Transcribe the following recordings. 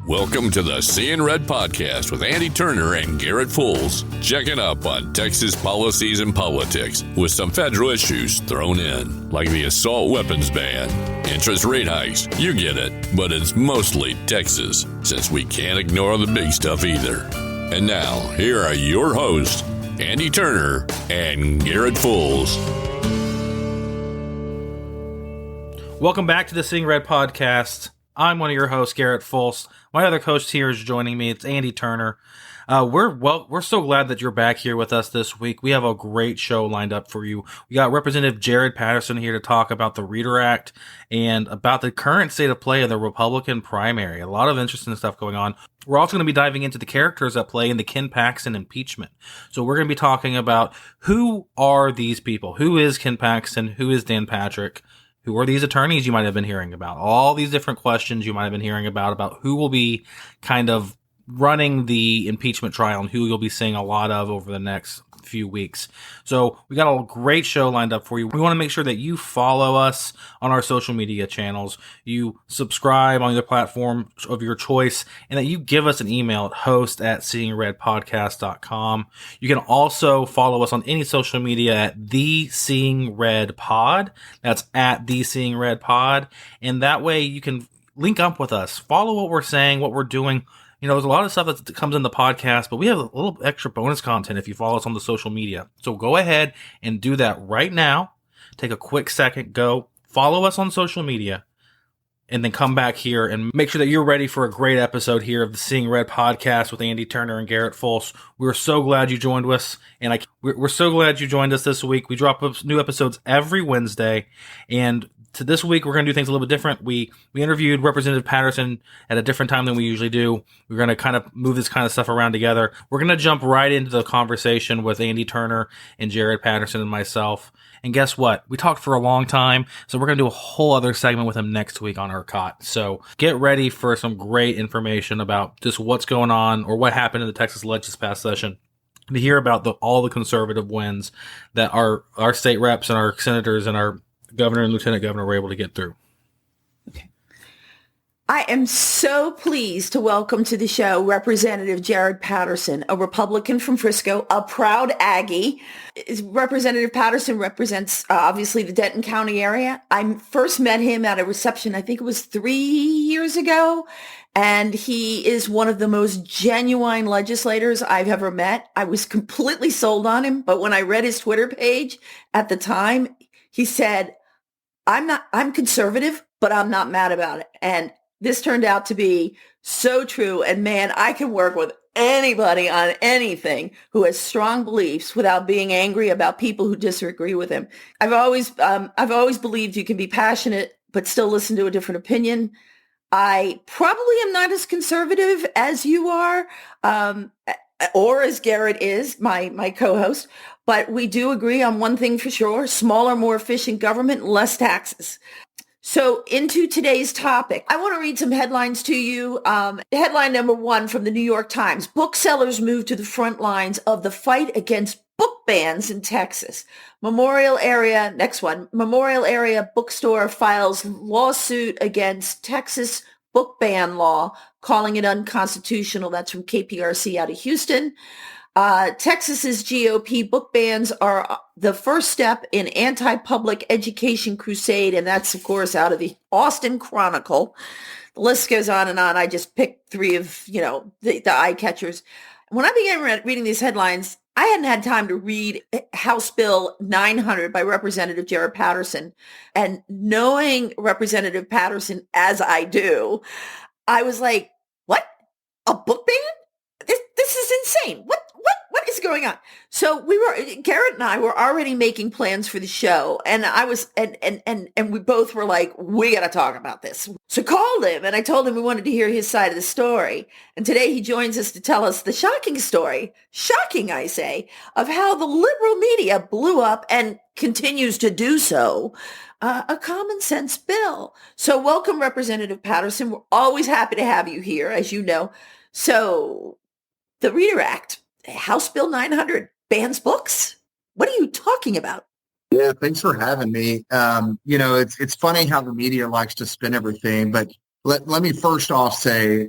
Welcome to the Seeing Red podcast with Andy Turner and Garrett Fools, checking up on Texas policies and politics with some federal issues thrown in, like the assault weapons ban, interest rate hikes, you get it, but it's mostly Texas, since we can't ignore the big stuff either. And now, here are your hosts, Andy Turner and Garrett Fools. Welcome back to the Seeing Red podcast. I'm one of your hosts, Garrett Fools. My other host here is joining me. It's Andy Turner. We're so glad that you're back here with us this week. We have a great show lined up for you. We got Representative Jared Patterson here to talk about the Reader Act and about the current state of play of the Republican primary. A lot of interesting stuff going on. We're also going to be diving into the characters at play in the Ken Paxton impeachment. So we're going to be talking about who are these people? Who is Ken Paxton? Who is Dan Patrick? Who are these attorneys you might have been hearing about? All these different questions you might have been hearing about who will be kind of running the impeachment trial and who you'll be seeing a lot of over the next few weeks. So we got a great show lined up for you. We want to make sure that you follow us on our social media channels, you subscribe on the platform of your choice, and that you give us an email at host@seeingredpodcast.com. You can also follow us on any social media at The Seeing Red Pod. That's at The Seeing Red Pod. And that way you can link up with us, follow what we're saying, what we're doing. You know, there's a lot of stuff that comes in the podcast, but we have a little extra bonus content if you follow us on the social media. So go ahead and do that right now. Take a quick second, go follow us on social media, and then come back here and make sure that you're ready for a great episode here of the Seeing Red podcast with Andy Turner and Garrett Fools. We're so glad you joined us, and we're so glad you joined us this week. We drop new episodes every Wednesday, and to this week, we're going to do things a little bit different. We interviewed Representative Patterson at a different time than we usually do. We're going to kind of move this kind of stuff around together. We're going to jump right into the conversation with Andy Turner and Jared Patterson and myself. And guess what? We talked for a long time, so we're going to do a whole other segment with him next week on ERCOT. So get ready for some great information about just what's going on or what happened in the Texas Legislature this past session. To hear about all the conservative wins that our state reps and our senators and our governor and lieutenant governor were able to get through. Okay. I am so pleased to welcome to the show Representative Jared Patterson, a Republican from Frisco, a proud Aggie. Representative Patterson represents, obviously, the Denton County area. I first met him at a reception, I think it was 3 years ago, and he is one of the most genuine legislators I've ever met. I was completely sold on him, but when I read his Twitter page at the time, he said, I'm conservative, but I'm not mad about it. And this turned out to be so true. And man, I can work with anybody on anything who has strong beliefs without being angry about people who disagree with him. I've always believed you can be passionate, but still listen to a different opinion. I probably am not as conservative as you are, or as Garrett is, my co-host. But we do agree on one thing for sure: smaller, more efficient government, less taxes. So into today's topic, I want to read some headlines to you. Headline number one from the New York Times: booksellers move to the front lines of the fight against book bans in Texas. Memorial area bookstore files lawsuit against Texas book ban law, calling it unconstitutional. That's from KPRC out of Houston. Texas's GOP book bans are the first step in anti-public education crusade, and that's, of course, out of the Austin Chronicle. The list goes on and on. I just picked three of, the eye catchers. When I began reading these headlines, I hadn't had time to read House Bill 900 by Representative Jared Patterson. And knowing Representative Patterson as I do, I was like, what? A book ban? This is insane. What is going on? So Garrett and I were already making plans for the show, and I was, and we both were like, we got to talk about this. So called him, and I told him we wanted to hear his side of the story. And today he joins us to tell us the shocking story, shocking, I say, of how the liberal media blew up and continues to do so, a common sense bill. So welcome, Representative Patterson. We're always happy to have you here, as you know. So the Reader Act, House Bill 900, bans books. What are you talking about? Yeah, thanks for having me. It's funny how the media likes to spin everything, but let me first off say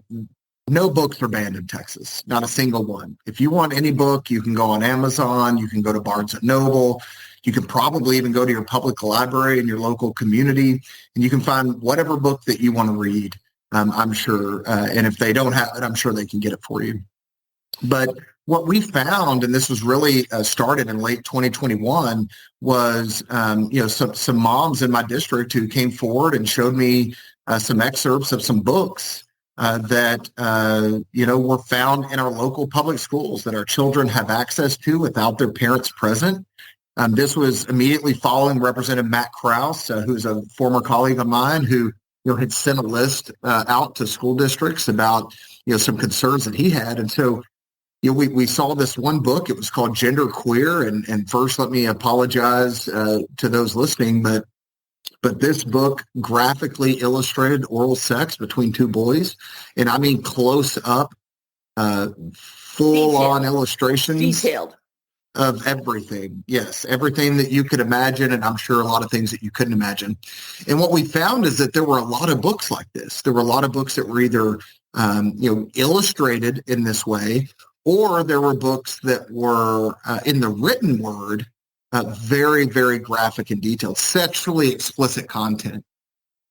no books are banned in Texas, not a single one. If you want any book, you can go on Amazon, you can go to Barnes & Noble, you can probably even go to your public library in your local community, and you can find whatever book that you want to read, I'm sure. And if they don't have it, I'm sure they can get it for you. But what we found, and this was really started in late 2021, was some moms in my district who came forward and showed me some excerpts of some books that were found in our local public schools that our children have access to without their parents present. This was immediately following Representative Matt Krause, who's a former colleague of mine, who had sent a list out to school districts about some concerns that he had, and so. We saw this one book. It was called Gender Queer. And first, let me apologize to those listening, but this book graphically illustrated oral sex between two boys. And I mean, close up, full on illustrations. Detailed. Of everything. Yes, everything that you could imagine. And I'm sure a lot of things that you couldn't imagine. And what we found is that there were a lot of books like this. There were a lot of books that were either, illustrated in this way, or there were books that were in the written word, very, very graphic and detailed, sexually explicit content.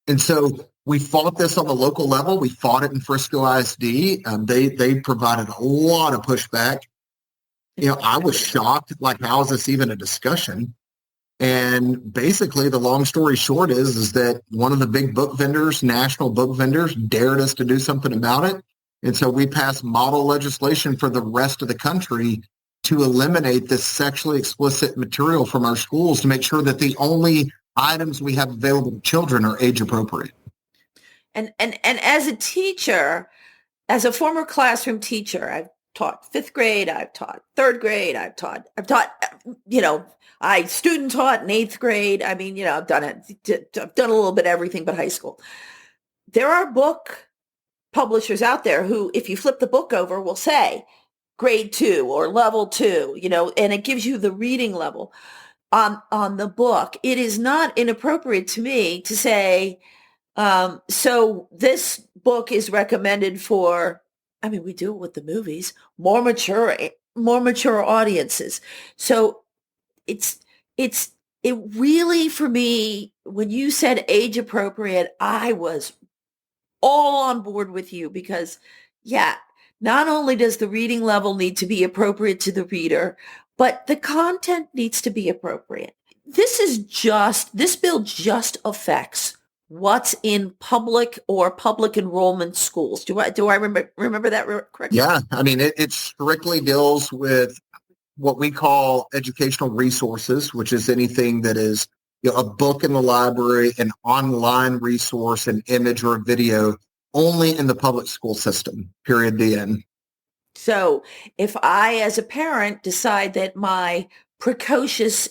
And so we fought this on the local level. We fought it in Frisco ISD. They provided a lot of pushback. I was shocked, like, how is this even a discussion? And basically, the long story short is that one of the big book vendors, national book vendors, dared us to do something about it. And so we passed model legislation for the rest of the country to eliminate this sexually explicit material from our schools, to make sure that the only items we have available to children are age appropriate. And as a teacher, as a former classroom teacher, I've taught fifth grade, I've taught third grade, I've taught, I student taught in eighth grade. I mean, I've done it. I've done a little bit of everything but high school. There are book publishers out there who, if you flip the book over, will say grade 2 or level 2, and it gives you the reading level on the book. It is not inappropriate to me to say, so this book is recommended for, we do it with the movies, more mature audiences. So it really, for me, when you said age appropriate, I was all on board with you, because not only does the reading level need to be appropriate to the reader, but the content needs to be appropriate. This bill just affects what's in public or public enrollment schools. Do I remember that correctly? Yeah. It strictly deals with what we call educational resources, which is anything that is a book in the library, an online resource, an image or a video, only in the public school system, period, the end. So if I, as a parent, decide that my precocious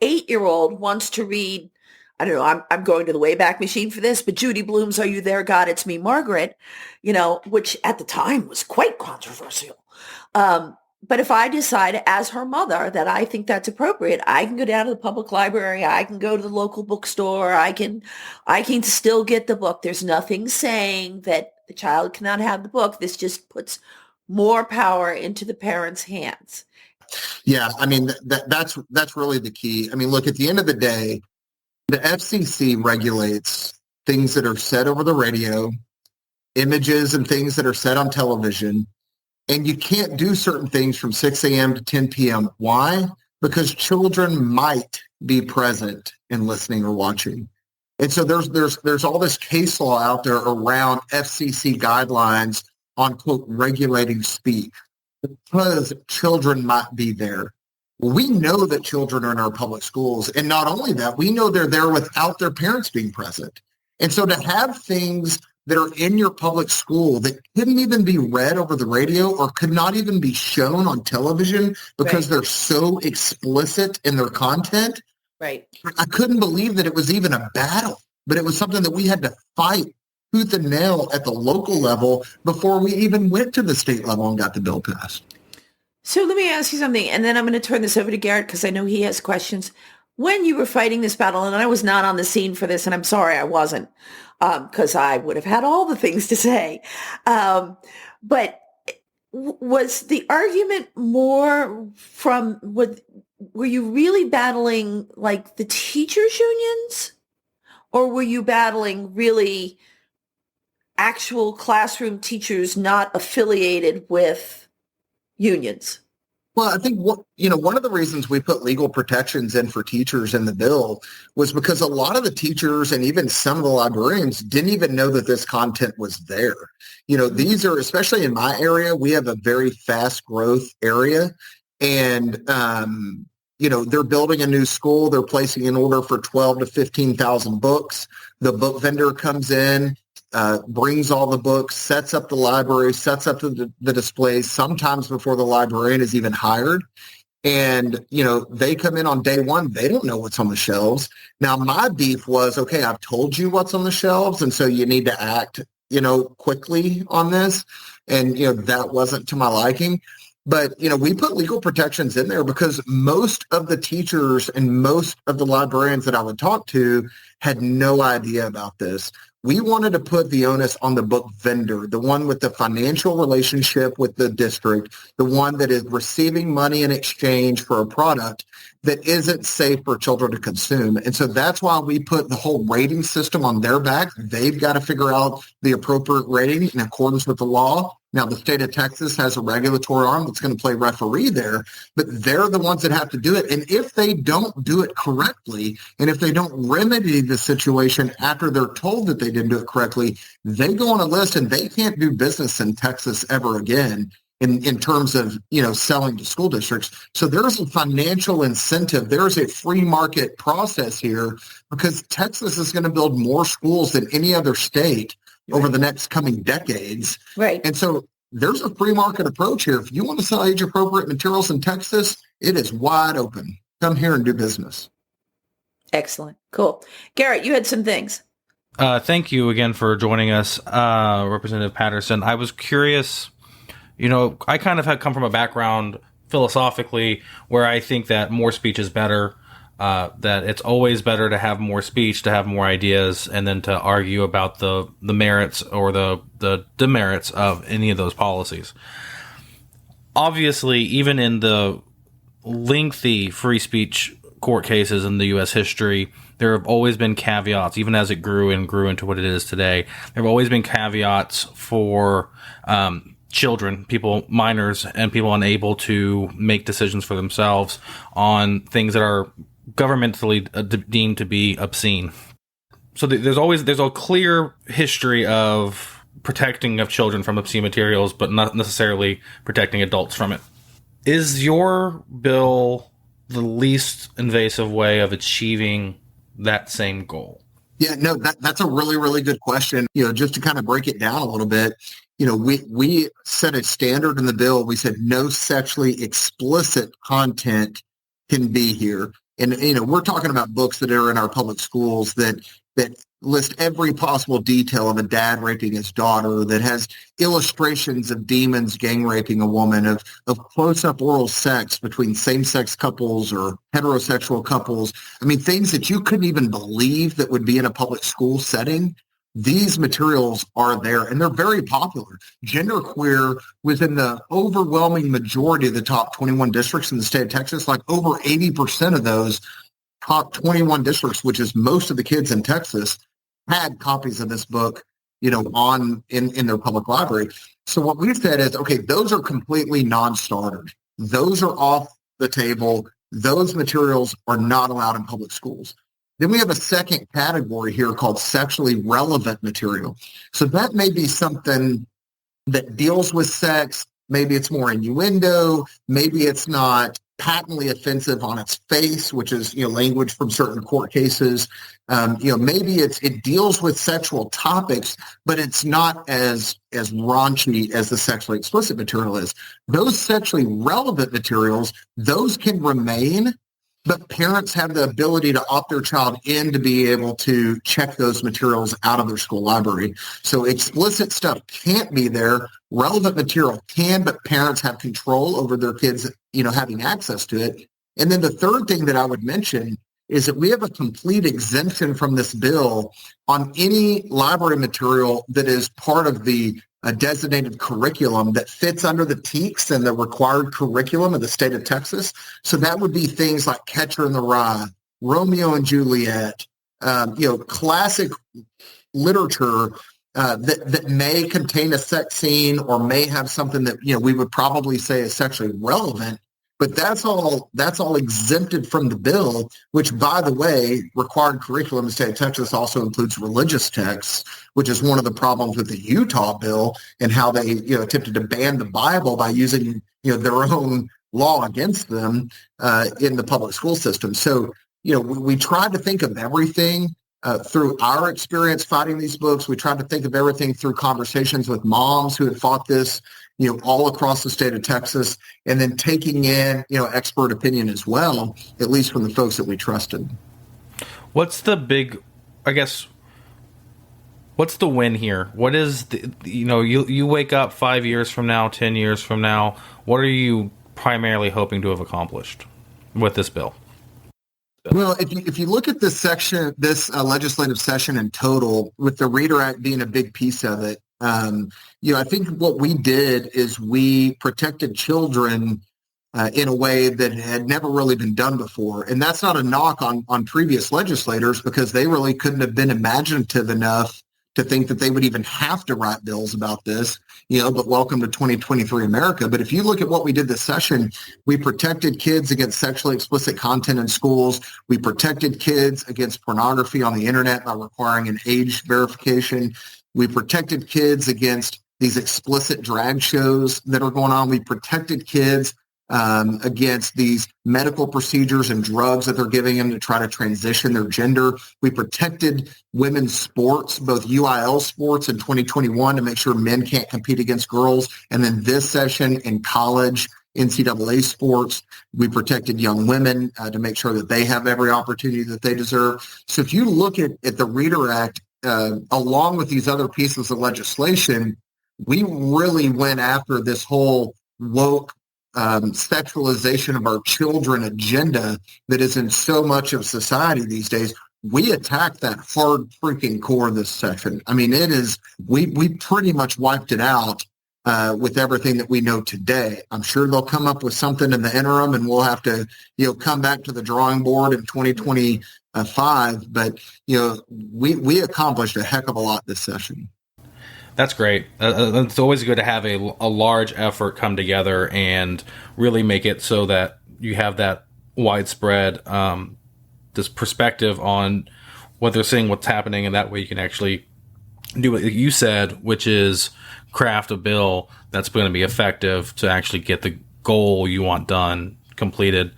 8-year-old wants to read, I don't know, I'm going to the Wayback Machine for this, but Judy Blume's Are You There, God? It's Me, Margaret, which at the time was quite controversial. But if I decide as her mother that I think that's appropriate, I can go down to the public library. I can go to the local bookstore. I can still get the book. There's nothing saying that the child cannot have the book. This just puts more power into the parents' hands. Yeah, that's really the key. Look, at the end of the day, the FCC regulates things that are said over the radio, images and things that are said on television. And you can't do certain things from 6 a.m. to 10 p.m. Why? Because children might be present and listening or watching. And so there's all this case law out there around FCC guidelines on, quote, regulating speech, because children might be there. We know that children are in our public schools. And not only that, we know they're there without their parents being present. And so to have things that are in your public school that couldn't even be read over the radio or could not even be shown on television because they're so explicit in their content. Right. I couldn't believe that it was even a battle, but it was something that we had to fight tooth and nail at the local level before we even went to the state level and got the bill passed. So let me ask you something, and then I'm going to turn this over to Garrett because I know he has questions. When you were fighting this battle, and I was not on the scene for this, and I'm sorry I wasn't, because I would have had all the things to say. But was the argument more from were you really battling like the teachers unions, or were you battling really actual classroom teachers not affiliated with unions? Well, I think one of the reasons we put legal protections in for teachers in the bill was because a lot of the teachers and even some of the librarians didn't even know that this content was there. These are, especially in my area, we have a very fast growth area, and they're building a new school. They're placing an order for 12 to 15,000 books. The book vendor comes in, brings all the books, sets up the library, sets up the displays, sometimes before the librarian is even hired. And, they come in on day one. They don't know what's on the shelves. Now, my beef was, okay, I've told you what's on the shelves, and so you need to act, quickly on this. And, that wasn't to my liking. But, we put legal protections in there because most of the teachers and most of the librarians that I would talk to had no idea about this. We wanted to put the onus on the book vendor, the one with the financial relationship with the district, the one that is receiving money in exchange for a product that isn't safe for children to consume. And so that's why we put the whole rating system on their back. They've got to figure out the appropriate rating in accordance with the law. Now, the state of Texas has a regulatory arm that's going to play referee there, but they're the ones that have to do it. And if they don't do it correctly, and if they don't remedy the situation after they're told that they didn't do it correctly, they go on a list and they can't do business in Texas ever again in terms of, selling to school districts. So there's a financial incentive. There's a free market process here because Texas is going to build more schools than any other state over the next coming decades. Right. And so there's a free market approach here. If you want to sell age-appropriate materials in Texas, it is wide open. Come here and do business. Excellent. Cool. Garrett, you had some things. Thank you again for joining us, Representative Patterson. I was curious, I kind of had come from a background philosophically where I think that more speech is better. That it's always better to have more speech, to have more ideas, and then to argue about the merits or the demerits of any of those policies. Obviously, even in the lengthy free speech court cases in the U.S. history, there have always been caveats, even as it grew into what it is today. There have always been caveats for children, people, minors, and people unable to make decisions for themselves on things that are governmentally deemed to be obscene. So there's a clear history of protecting of children from obscene materials, but not necessarily protecting adults from it. Is your bill the least invasive way of achieving that same goal? Yeah, no, that's a really, really good question. Just to kind of break it down a little bit, we set a standard in the bill. We said no sexually explicit content can be here. And, we're talking about books that are in our public schools that list every possible detail of a dad raping his daughter, that has illustrations of demons gang raping a woman, of close-up oral sex between same-sex couples or heterosexual couples. I mean, things that you couldn't even believe that would be in a public school setting. These materials are there, and they're very popular. Genderqueer was in the overwhelming majority of the top 21 districts in the state of Texas. Like over 80% of those top 21 districts, which is most of the kids in Texas, had copies of this book, in their public library. So what we've said is, okay, those are completely non-starters. Those are off the table. Those materials are not allowed in public schools. Then we have a second category here called sexually relevant material. So that may be something that deals with sex. Maybe it's more innuendo. Maybe it's not patently offensive on its face, which is, language from certain court cases. Maybe it deals with sexual topics, but it's not as raunchy as the sexually explicit material is. Those sexually relevant materials, those can remain, but parents have the ability to opt their child in to be able to check those materials out of their school library. So explicit stuff can't be there. Relevant material can, but parents have control over their kids, having access to it. And then the third thing that I would mention is that we have a complete exemption from this bill on any library material that is part of the designated curriculum that fits under the TEKS and the required curriculum of the state of Texas. So that would be things like Catcher in the Rye, Romeo and Juliet, classic literature that may contain a sex scene or may have something that we would probably say is sexually relevant. But that's all exempted from the bill, which, by the way, required curriculum in the state of Texas also includes religious texts, which is one of the problems with the Utah bill and how they attempted to ban the Bible by using their own law against them in the public school system. So we tried to think of everything through our experience fighting these books. We tried to think of everything through conversations with moms who had fought this all across the state of Texas, and then taking in, expert opinion as well, at least from the folks that we trusted. What's the win here? What is you wake up 5 years from now, 10 years from now, what are you primarily hoping to have accomplished with this bill? Well, if you look at this section, this legislative session in total, with the Reader Act being a big piece of it, I think what we did is we protected children in a way that had never really been done before. And that's not a knock on previous legislators, because they really couldn't have been imaginative enough to think that they would even have to write bills about this, but welcome to 2023 America. But if you look at what we did this session, we protected kids against sexually explicit content in schools. We protected kids against pornography on the internet by requiring an age verification. We protected kids against these explicit drag shows that are going on. We protected kids against these medical procedures and drugs that they're giving them to try to transition their gender. We protected women's sports, both UIL sports in 2021, to make sure men can't compete against girls. And then this session in college NCAA sports, we protected young women to make sure that they have every opportunity that they deserve. So if you look at the Reader Act, along with these other pieces of legislation, we really went after this whole woke sexualization of our children agenda that is in so much of society these days. We attacked that hard freaking core of this session. I mean, we pretty much wiped it out with everything that we know today. I'm sure they'll come up with something in the interim, and we'll have to, come back to the drawing board in 2025. But, we accomplished a heck of a lot this session. That's great. It's always good to have a large effort come together and really make it so that you have that widespread this perspective on what they're seeing, what's happening, and that way you can actually do what you said, which is craft a bill that's going to be effective to actually get the goal you want done, completed.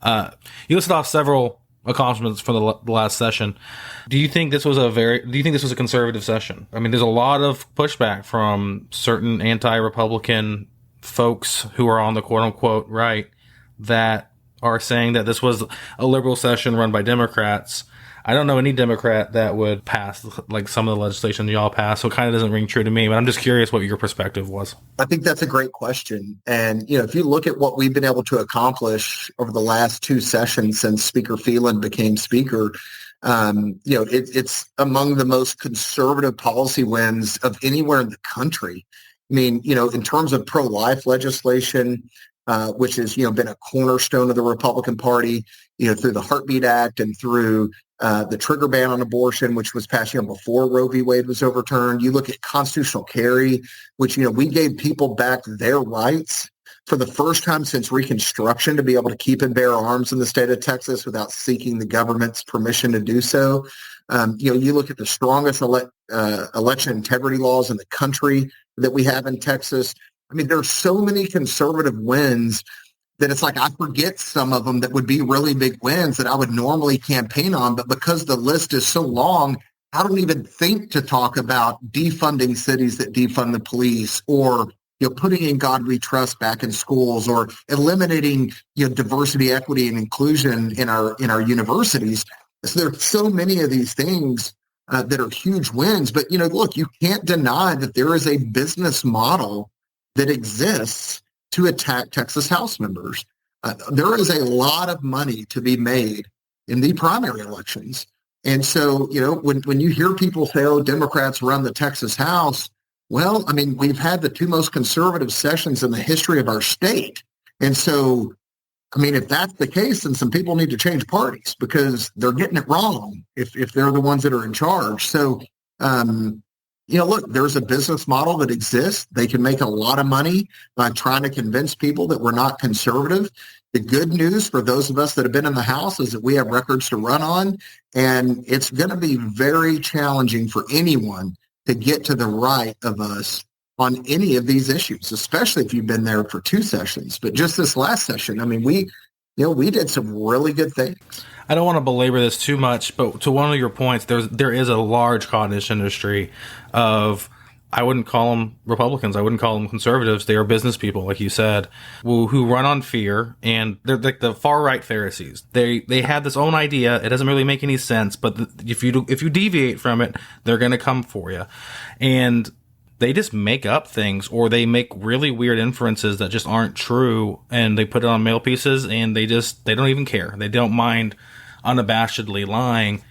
You listed off several accomplishments from the last session. Do you think this was a conservative session? I mean, there's a lot of pushback from certain anti-Republican folks who are on the quote unquote right that are saying that this was a liberal session run by Democrats. I don't know any Democrat that would pass like some of the legislation y'all passed, so it kind of doesn't ring true to me, but I'm just curious what your perspective was. I think that's a great question. And, if you look at what we've been able to accomplish over the last two sessions since Speaker Phelan became Speaker, it's among the most conservative policy wins of anywhere in the country. I mean, in terms of pro-life legislation, which has, been a cornerstone of the Republican Party, through the Heartbeat Act and through the trigger ban on abortion, which was passed before Roe v. Wade was overturned. You look at constitutional carry, which, we gave people back their rights for the first time since Reconstruction to be able to keep and bear arms in the state of Texas without seeking the government's permission to do so. You look at the strongest election integrity laws in the country that we have in Texas. I mean, there's so many conservative wins that it's like I forget some of them that would be really big wins that I would normally campaign on. But because the list is so long, I don't even think to talk about defunding cities that defund the police, or putting in God We Trust back in schools, or eliminating diversity, equity, and inclusion in our universities. So there are so many of these things that are huge wins. But look, you can't deny that there is a business model that exists to attack Texas House members. There is a lot of money to be made in the primary elections. And so, when you hear people say, oh, Democrats run the Texas House, well, I mean, we've had the two most conservative sessions in the history of our state. And so, I mean, if that's the case, then some people need to change parties because they're getting it wrong if they're the ones that are in charge. So, look, there's a business model that exists. They can make a lot of money by trying to convince people that we're not conservative. The good news for those of us that have been in the House is that we have records to run on, and it's going to be very challenging for anyone to get to the right of us on any of these issues, especially if you've been there for two sessions. But just this last session, I mean, we did some really good things. I don't want to belabor this too much, but to one of your points, there is a large cottage industry of, I wouldn't call them Republicans, I wouldn't call them conservatives. They are business people, like you said, who run on fear, and they're like the far right Pharisees. They have this own idea. It doesn't really make any sense, but if you deviate from it, they're going to come for you, and they just make up things, or they make really weird inferences that just aren't true, and they put it on mail pieces, and they don't even care. They don't mind unabashedly lying.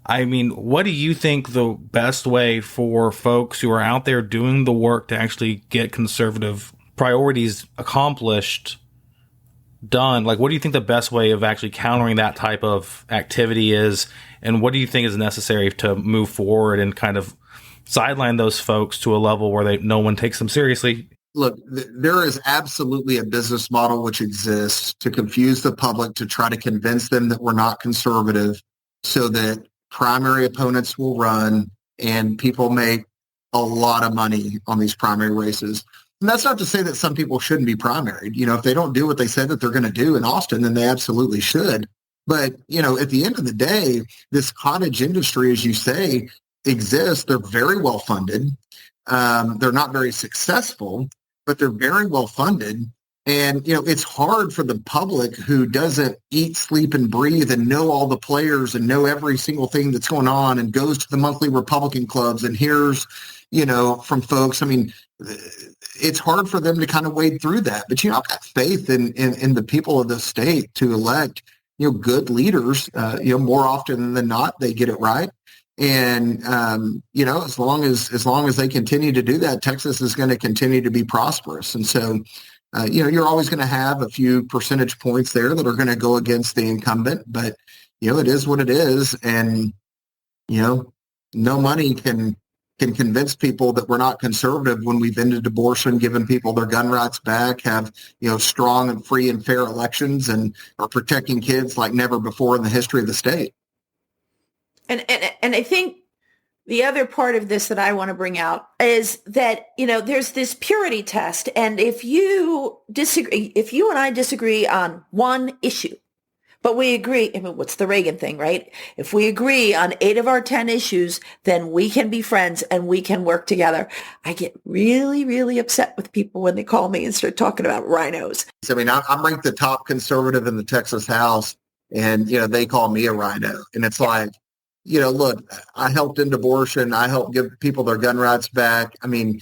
I mean, what do you think the best way for folks who are out there doing the work to actually get conservative priorities accomplished done? Like, what do you think the best way of actually countering that type of activity is? And what do you think is necessary to move forward and kind of sideline those folks to a level where no one takes them seriously? Look, there is absolutely a business model which exists to confuse the public, to try to convince them that we're not conservative so that primary opponents will run and people make a lot of money on these primary races. And that's not to say that some people shouldn't be primaried. If they don't do what they said that they're going to do in Austin, then they absolutely should. But, at the end of the day, this cottage industry, as you say, exists. They're very well funded. They're not very successful, but they're very well funded. And, it's hard for the public who doesn't eat, sleep, and breathe and know all the players and know every single thing that's going on and goes to the monthly Republican clubs and hears, from folks. I mean, it's hard for them to kind of wade through that. But, I've got faith in the people of the state to elect, good leaders. More often than not, they get it right. And, as long as they continue to do that, Texas is going to continue to be prosperous. And so, you're always going to have a few percentage points there that are going to go against the incumbent, but, it is what it is. And, no money can convince people that we're not conservative when we've ended abortion, given people their gun rights back, have, strong and free and fair elections, and are protecting kids like never before in the history of the state. And I think the other part of this that I want to bring out is that, there's this purity test. And if you and I disagree on one issue, but we agree, what's the Reagan thing, right? If we agree on 8 of our 10 issues, then we can be friends and we can work together. I get really, really upset with people when they call me and start talking about rhinos. I'm ranked the top conservative in the Texas House, and, they call me a rhino. And it's like, look, I helped end abortion. I helped give people their gun rights back. I mean,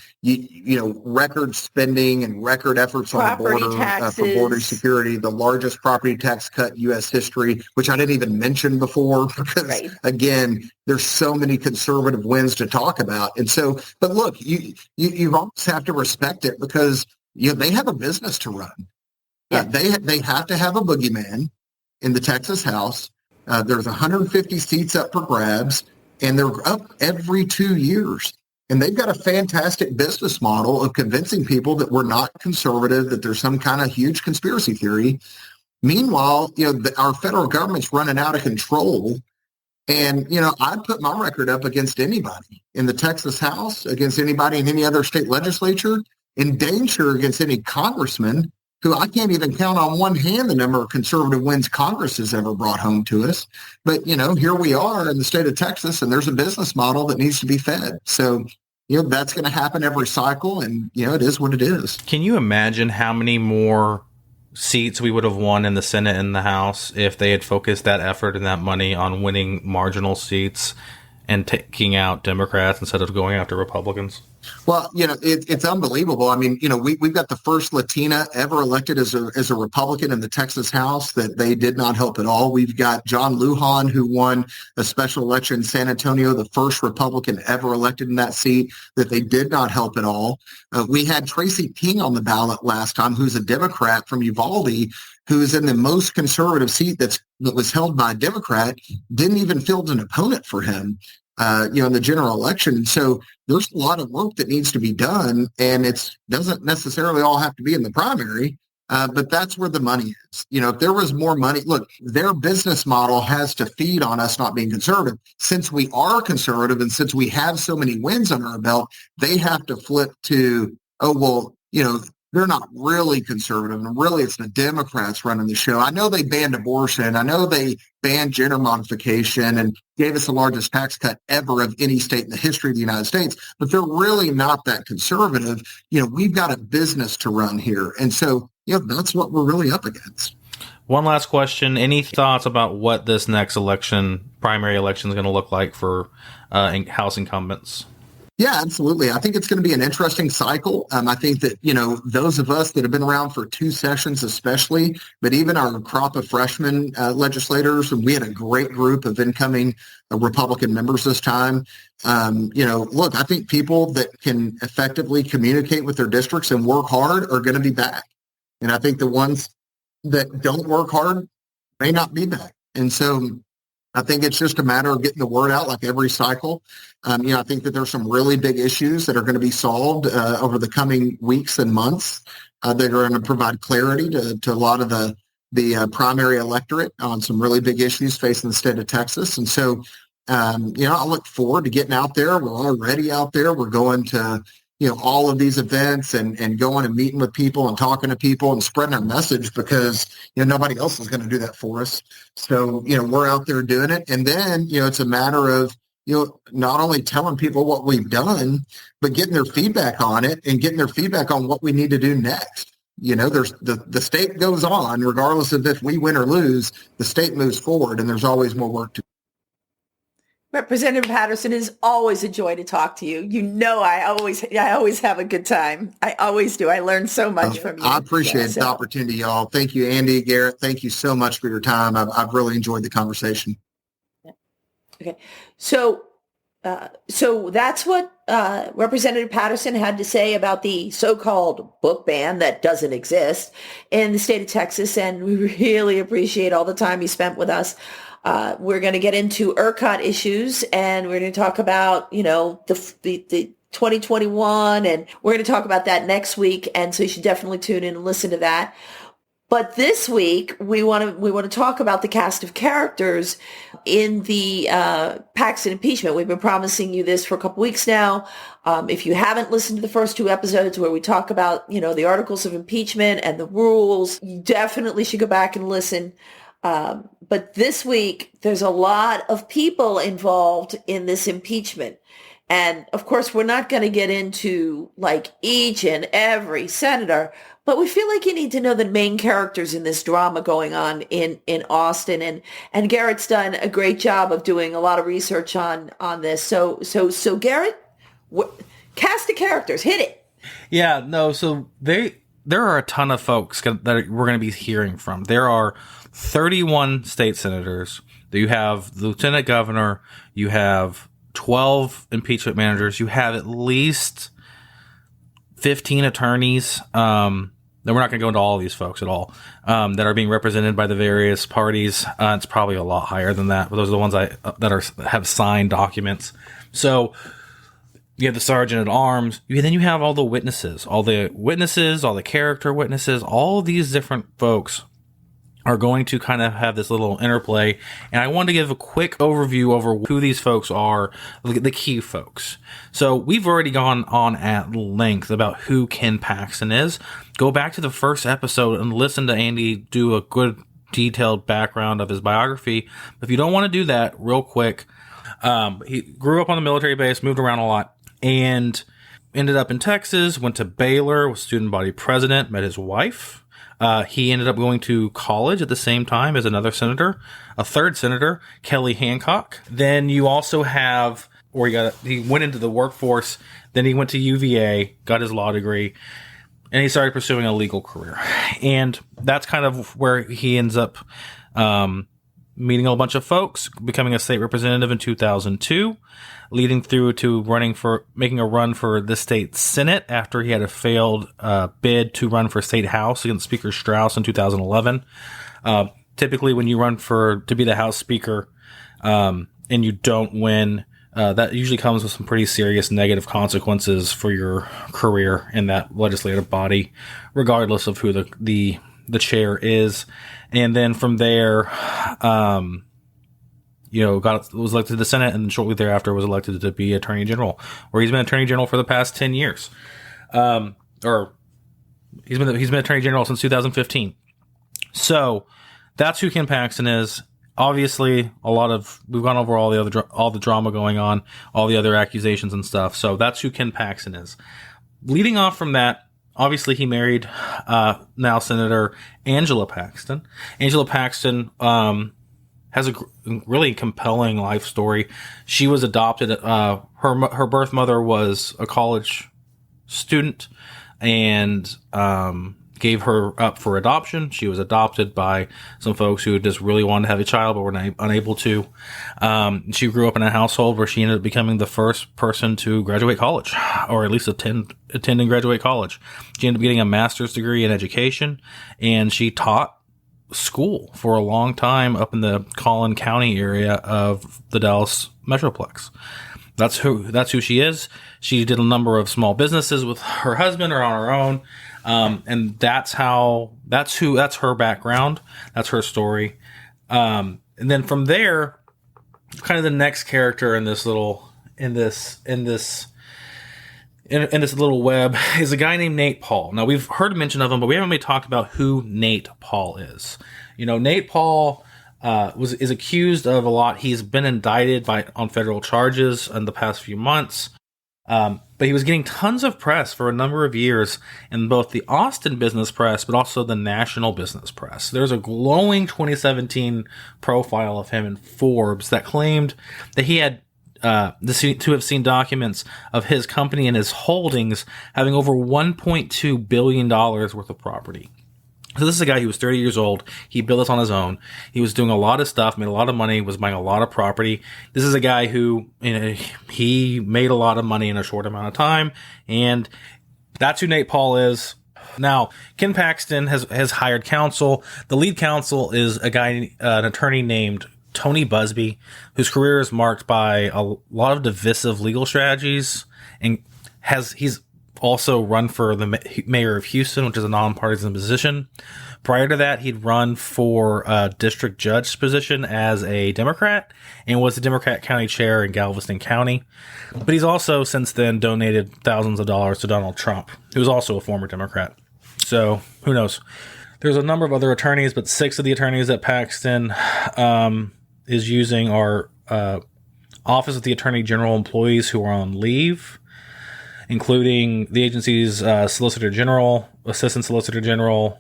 record spending and record efforts on the border for border security, the largest property tax cut in U.S. history, which I didn't even mention before because, again, there's so many conservative wins to talk about. And so, but look, you almost have to respect it because, they have a business to run. Yeah. They have to have a boogeyman in the Texas House. There's 150 seats up for grabs, and they're up every 2 years. And they've got a fantastic business model of convincing people that we're not conservative, that there's some kind of huge conspiracy theory. Meanwhile, our federal government's running out of control. And, I'd put my record up against anybody in the Texas House, against anybody in any other state legislature, in danger against any congressman who I can't even count on one hand the number of conservative wins Congress has ever brought home to us. But, here we are in the state of Texas, and there's a business model that needs to be fed. So, that's going to happen every cycle, and, it is what it is. Can you imagine how many more seats we would have won in the Senate and the House if they had focused that effort and that money on winning marginal seats and taking out Democrats instead of going after Republicans? Well, it's unbelievable. I mean, we've got the first Latina ever elected as a Republican in the Texas House that they did not help at all. We've got John Lujan, who won a special election in San Antonio, the first Republican ever elected in that seat, that they did not help at all. We had Tracy King on the ballot last time, who's a Democrat from Uvalde, who is in the most conservative seat that was held by a Democrat, didn't even field an opponent for him. In the general election. So there's a lot of work that needs to be done, and it doesn't necessarily all have to be in the primary, but that's where the money is. If there was more money, look, their business model has to feed on us not being conservative. Since we are conservative and since we have so many wins on our belt, they have to flip to, they're not really conservative, and really it's the Democrats running the show. I know they banned abortion. I know they banned gender modification and gave us the largest tax cut ever of any state in the history of the United States, but they're really not that conservative. We've got a business to run here. And so, that's what we're really up against. One last question. Any thoughts about what this next primary election is going to look like for House incumbents? Yeah, absolutely. I think it's going to be an interesting cycle. I think that, those of us that have been around for 2 sessions especially, but even our crop of freshman legislators, and we had a great group of incoming Republican members this time. Look, I think people that can effectively communicate with their districts and work hard are going to be back. And I think the ones that don't work hard may not be back. And so I think it's just a matter of getting the word out like every cycle. I think that there's some really big issues that are going to be solved over the coming weeks and months that are going to provide clarity to a lot of the primary electorate on some really big issues facing the state of Texas. And so, I look forward to getting out there. We're already out there. We're going to, all of these events and going and meeting with people and talking to people and spreading our message because, nobody else is going to do that for us. So, we're out there doing it. And then, it's a matter of, not only telling people what we've done, but getting their feedback on it and getting their feedback on what we need to do next. There's the state goes on, regardless of if we win or lose, the state moves forward and there's always more work to do. Representative Patterson, is always a joy to talk to you. I always have a good time. I always do. I learn so much from you. I appreciate the opportunity, y'all. Thank you, Andy, Garrett. Thank you so much for your time. I've really enjoyed the conversation. Okay. So that's what Representative Patterson had to say about the so-called book ban that doesn't exist in the state of Texas. And we really appreciate all the time he spent with us. We're going to get into ERCOT issues, and we're going to talk about, the 2021, and we're going to talk about that next week. And so you should definitely tune in and listen to that. But this week, we want to talk about the cast of characters in the Paxton impeachment. We've been promising you this for a couple weeks now. If you haven't listened to the first 2 episodes where we talk about, the articles of impeachment and the rules, you definitely should go back and listen. But this week, there's a lot of people involved in this impeachment. And of course, we're not going to get into like each and every senator, but we feel like you need to know the main characters in this drama going on in Austin. And Garrett's done a great job of doing a lot of research on this. So Garrett, cast the characters, hit it. Yeah, no. So there are a ton of folks that we're going to be hearing from. There are 31 state senators. You have the lieutenant governor. You have 12 impeachment managers. You have at least 15 attorneys. Then we're not going to go into all of these folks at all that are being represented by the various parties. It's probably a lot higher than that, but those are the ones that have signed documents. So you have the sergeant at arms. Then you have all the witnesses, all the character witnesses. All of these different folks are going to kind of have this little interplay. And I wanted to give a quick overview over who these folks are, the key folks. So we've already gone on at length about who Ken Paxton is. Go back to the first episode and listen to Andy do a good detailed background of his biography. If you don't want to do that, real quick, he grew up on the military base, moved around a lot, and ended up in Texas, went to Baylor, was student body president, met his wife. He ended up going to college at the same time as another senator, a third senator, Kelly Hancock. Then you also have, he went into the workforce Then he went to UVA, got his law degree, and he started pursuing a legal career. And that's kind of where he ends up meeting a bunch of folks, becoming a state representative in 2002, leading through to making a run for the state Senate after he had a failed bid to run for state house against Speaker Strauss in 2011. Typically, when you run to be the House Speaker and you don't win, that usually comes with some pretty serious negative consequences for your career in that legislative body, regardless of who the chair is. And then from there, was elected to the Senate, and shortly thereafter was elected to be Attorney General, where he's been Attorney General for the past 10 years. Or he's been Attorney General since 2015. So that's who Ken Paxton is. Obviously, we've gone over all the drama going on, all the other accusations and stuff. So that's who Ken Paxton is. Leading off from that, obviously he married now Senator Angela Paxton. Angela Paxton has a really compelling life story. She was adopted. Her birth mother was a college student and gave her up for adoption. She was adopted by some folks who just really wanted to have a child but were unable to. She grew up in a household where she ended up becoming the first person to graduate college, or at least attend and graduate college. She ended up getting a master's degree in education, and she taught school for a long time up in the Collin County area of the Dallas Metroplex. That's who she is. She did a number of small businesses with her husband or on her own. And that's her background. That's her story. And then from there, kind of the next character in this little web is a guy named Nate Paul. Now, we've heard mention of him, but we haven't really talked about who Nate Paul is. Nate Paul is accused of a lot. He's been indicted on federal charges in the past few months. But he was getting tons of press for a number of years in both the Austin business press, but also the national business press. There's a glowing 2017 profile of him in Forbes that claimed that he had to have seen documents of his company and his holdings having over $1.2 billion worth of property. So this is a guy who was 30 years old. He built this on his own. He was doing a lot of stuff, made a lot of money, was buying a lot of property. This is a guy who, he made a lot of money in a short amount of time, and that's who Nate Paul is. Now, Ken Paxton has hired counsel. The lead counsel is an attorney named Tony Busby, whose career is marked by a lot of divisive legal strategies, and he's also run for the mayor of Houston, which is a nonpartisan position. Prior to that, he'd run for a district judge position as a Democrat and was the Democrat county chair in Galveston County. But he's also since then donated thousands of dollars to Donald Trump, who's also a former Democrat. So who knows? There's a number of other attorneys, but 6 of the attorneys that Paxton is using are Office of the Attorney General employees who are on leave, including the agency's Solicitor General, Assistant Solicitor General,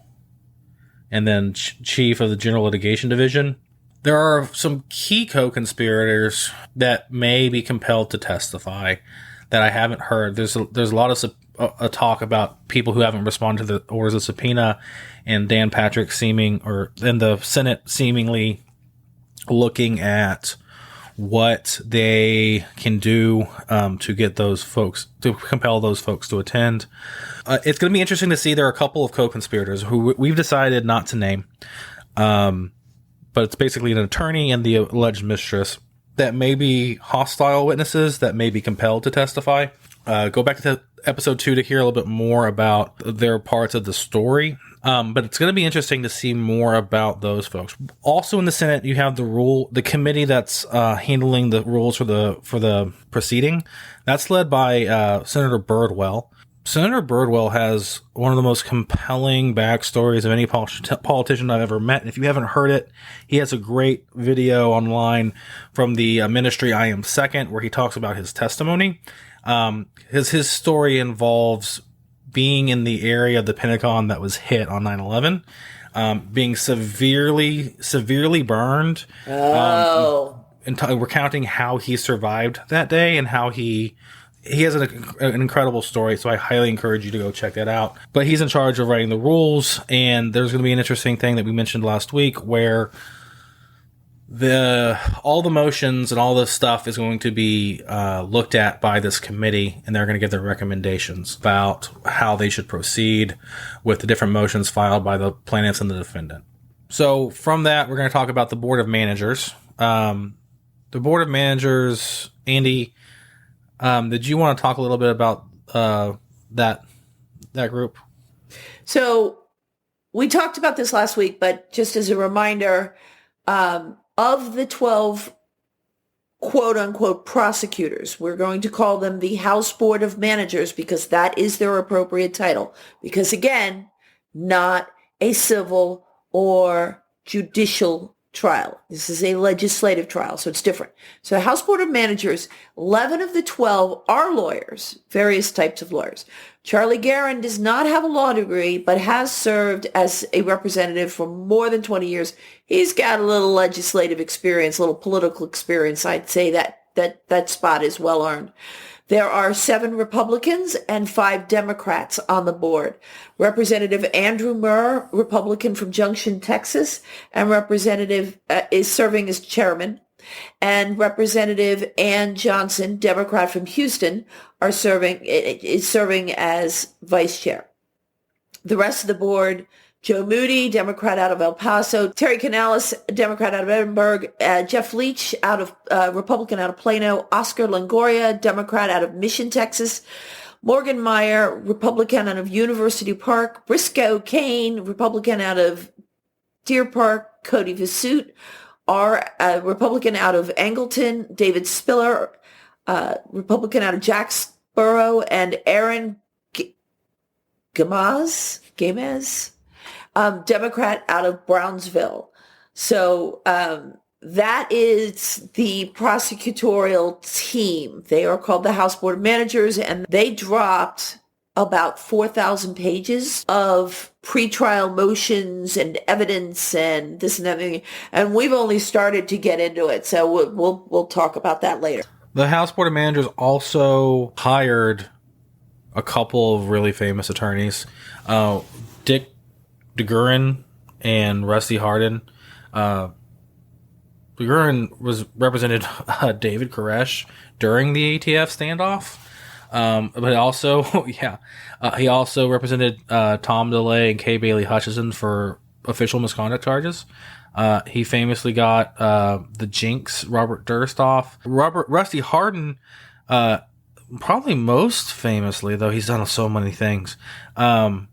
and then Chief of the General Litigation Division. There are some key co-conspirators that may be compelled to testify that I haven't heard. There's a lot of talk about people who haven't responded to the orders of subpoena, and Dan Patrick in the Senate seemingly looking at what they can do to get those folks, to compel those folks to attend. It's going to be interesting to see. There are a couple of co-conspirators who we've decided not to name, but it's basically an attorney and the alleged mistress that may be hostile witnesses that may be compelled to testify. Go back to episode 2 to hear a little bit more about their parts of the story. But it's going to be interesting to see more about those folks. Also in the Senate, you have the committee that's handling the rules for the proceeding. That's led by Senator Birdwell. Senator Birdwell has one of the most compelling backstories of any politician I've ever met. And if you haven't heard it, he has a great video online from the ministry I Am Second, where he talks about his testimony. His story involves being in the area of the Pentagon that was hit on 9/11, being severely burned. Oh. he has an incredible story, so I highly encourage you to go check that out. But he's in charge of writing the rules, and there's going to be an interesting thing that we mentioned last week where all the motions and all this stuff is going to be looked at by this committee, and they're going to give their recommendations about how they should proceed with the different motions filed by the plaintiffs and the defendant. So from that, we're going to talk about the Board of Managers. The Board of Managers, Andy, did you want to talk a little bit about that group? So we talked about this last week, but just as a reminder, of the 12 quote-unquote prosecutors, we're going to call them the House Board of Managers because that is their appropriate title. Because again, not a civil or judicial trial. This is a legislative trial, so it's different. So the House Board of Managers, 11 of the 12 are lawyers, various types of lawyers. Charlie Guerin does not have a law degree, but has served as a representative for more than 20 years. He's got a little legislative experience, a little political experience. I'd say that spot is well earned. There are 7 Republicans and 5 Democrats on the board. Representative Andrew Murr, Republican from Junction, Texas, and Representative is serving as chairman. And Representative Ann Johnson, Democrat from Houston, is serving as vice chair. The rest of the board: Joe Moody, Democrat out of El Paso; Terry Canales, Democrat out of Edinburgh; Jeff Leach, Republican out of Plano; Oscar Longoria, Democrat out of Mission, Texas; Morgan Meyer, Republican out of University Park; Briscoe Kane, Republican out of Deer Park; Cody Vasut, Republican out of Angleton; David Spiller, Republican out of Jacksboro; and Aaron Gamaz, Democrat out of Brownsville. So that is the prosecutorial team. They are called the House Board of Managers, and they dropped about 4,000 pages of pretrial motions and evidence and this and that. And we've only started to get into it, so we'll talk about that later. The House Board of Managers also hired a couple of really famous attorneys, Dick DeGuerin and Rusty Hardin. DeGuerin represented David Koresh during the ATF standoff. But also, he also represented Tom DeLay and Kay Bailey Hutchison for official misconduct charges. He famously got the Jinx, Robert Durst off. Rusty Hardin, probably most famously, though he's done so many things, or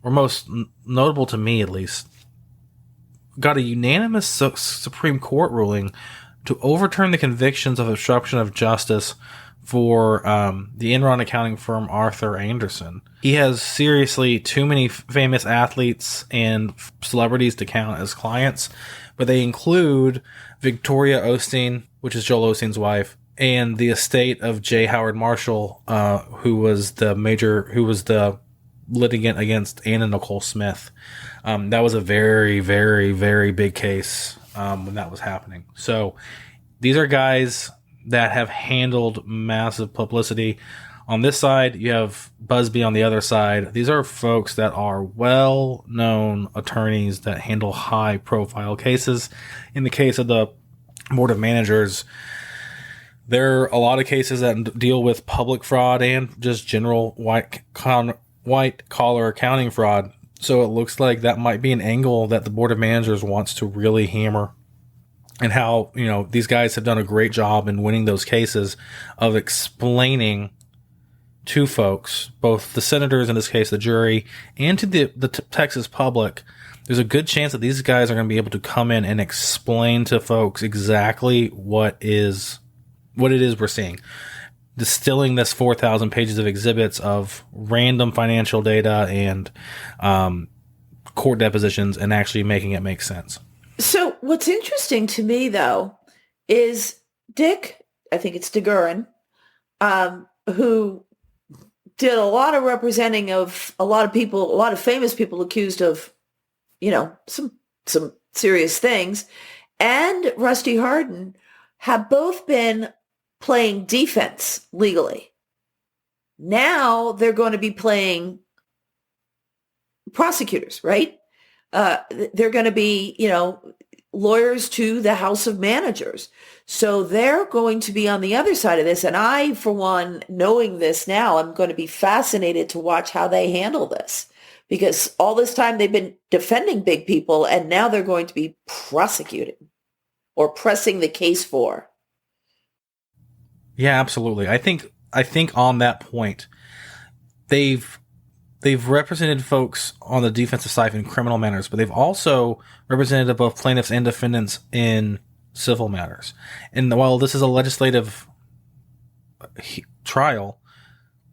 most notable to me at least, got a unanimous Supreme Court ruling to overturn the convictions of obstruction of justice for the Enron accounting firm Arthur Andersen. He has seriously too many famous athletes and celebrities to count as clients, but they include Victoria Osteen, which is Joel Osteen's wife, and the estate of J. Howard Marshall, who was the litigant against Anna Nicole Smith. That was a very, very, very big case when that was happening. So these are guys that have handled massive publicity. On this side, you have Busby on the other side. These are folks that are well-known attorneys that handle high-profile cases. In the case of the Board of Managers, there are a lot of cases that deal with public fraud and just general white-collar accounting fraud. So it looks like that might be an angle that the Board of Managers wants to really hammer. And how, these guys have done a great job in winning those cases of explaining to folks, both the senators, in this case, the jury, and to the Texas public, there's a good chance that these guys are going to be able to come in and explain to folks exactly what it is we're seeing. Distilling this 4,000 pages of exhibits of random financial data and court depositions and actually making it make sense. So what's interesting to me, though, is Dick, I think it's DeGuerin, who did a lot of representing of a lot of people, a lot of famous people accused of, some serious things, and Rusty Hardin have both been playing defense legally. Now they're going to be playing prosecutors, right? They're going to be, lawyers to the House of Managers. So they're going to be on the other side of this. And I, for one, knowing this now, I'm going to be fascinated to watch how they handle this, because all this time they've been defending big people, and now they're going to be prosecuting or pressing the case for. Yeah, absolutely. I think on that point, they've represented folks on the defensive side in criminal matters, but they've also represented both plaintiffs and defendants in civil matters. And while this is a legislative trial,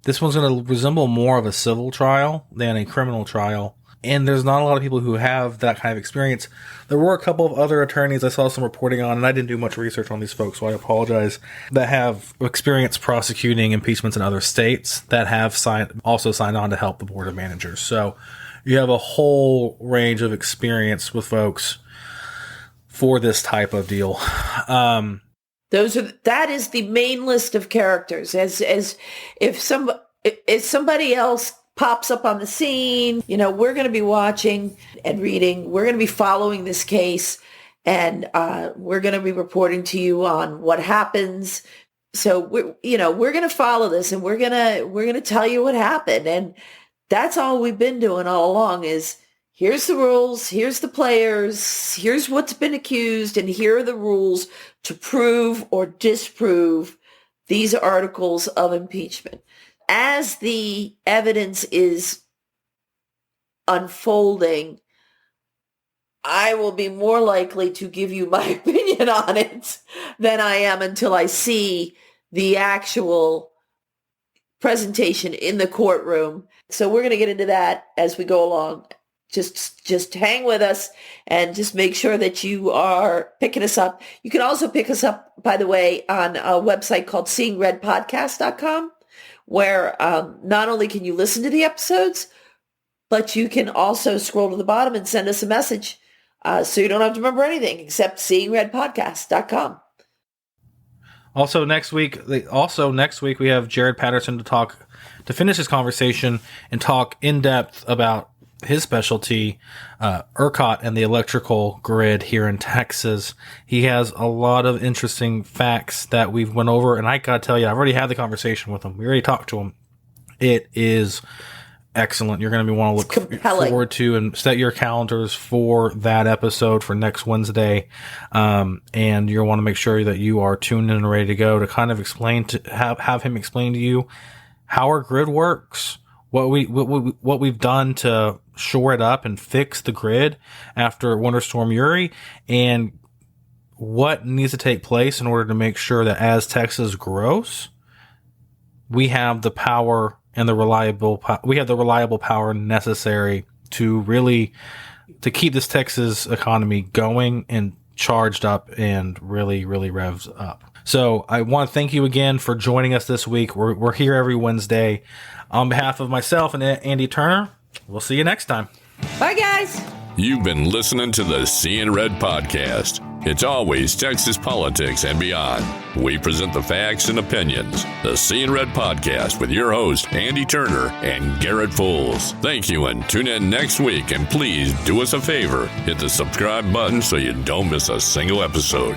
this one's going to resemble more of a civil trial than a criminal trial. And there's not a lot of people who have that kind of experience. There were a couple of other attorneys I saw some reporting on, and I didn't do much research on these folks, so I apologize, that have experience prosecuting impeachments in other states that have also signed on to help the Board of Managers. So you have a whole range of experience with folks for this type of deal. That is the main list of characters. As if somebody else pops up on the scene, we're going to be watching and reading. We're going to be following this case, and we're going to be reporting to you on what happens. So we're going to follow this, and we're going to tell you what happened. And that's all we've been doing all along is, here's the rules, here's the players, here's what's been accused, and here are the rules to prove or disprove these articles of impeachment. As the evidence is unfolding, I will be more likely to give you my opinion on it than I am until I see the actual presentation in the courtroom. So we're going to get into that as we go along. Just hang with us and just make sure that you are picking us up. You can also pick us up, by the way, on a website called seeingredpodcast.com, where not only can you listen to the episodes, but you can also scroll to the bottom and send us a message, so you don't have to remember anything except seeingredpodcast.com. Also next week we have Jared Patterson to finish his conversation and talk in depth about his specialty, ERCOT and the electrical grid here in Texas. He has a lot of interesting facts that we've went over, and I gotta tell you, I've already had the conversation with him. We already talked to him. It is excellent. You're going to want to look forward to and set your calendars for that episode for next Wednesday. And you'll want to make sure that you are tuned in and ready to go to kind of have him explain to you how our grid works, what we've done to shore it up and fix the grid after Winter Storm Uri, and what needs to take place in order to make sure that as Texas grows, we have the power and the reliable power necessary to keep this Texas economy going and charged up and really, really revs up. So I want to thank you again for joining us this week. We're here every Wednesday. On behalf of myself and Andy Turner, we'll see you next time. Bye, guys. You've been listening to the Seeing Red podcast. It's always Texas politics and beyond. We present the facts and opinions. The Seeing Red podcast with your host, Andy Turner and Garrett Fools. Thank you, and tune in next week. And please do us a favor. Hit the subscribe button so you don't miss a single episode.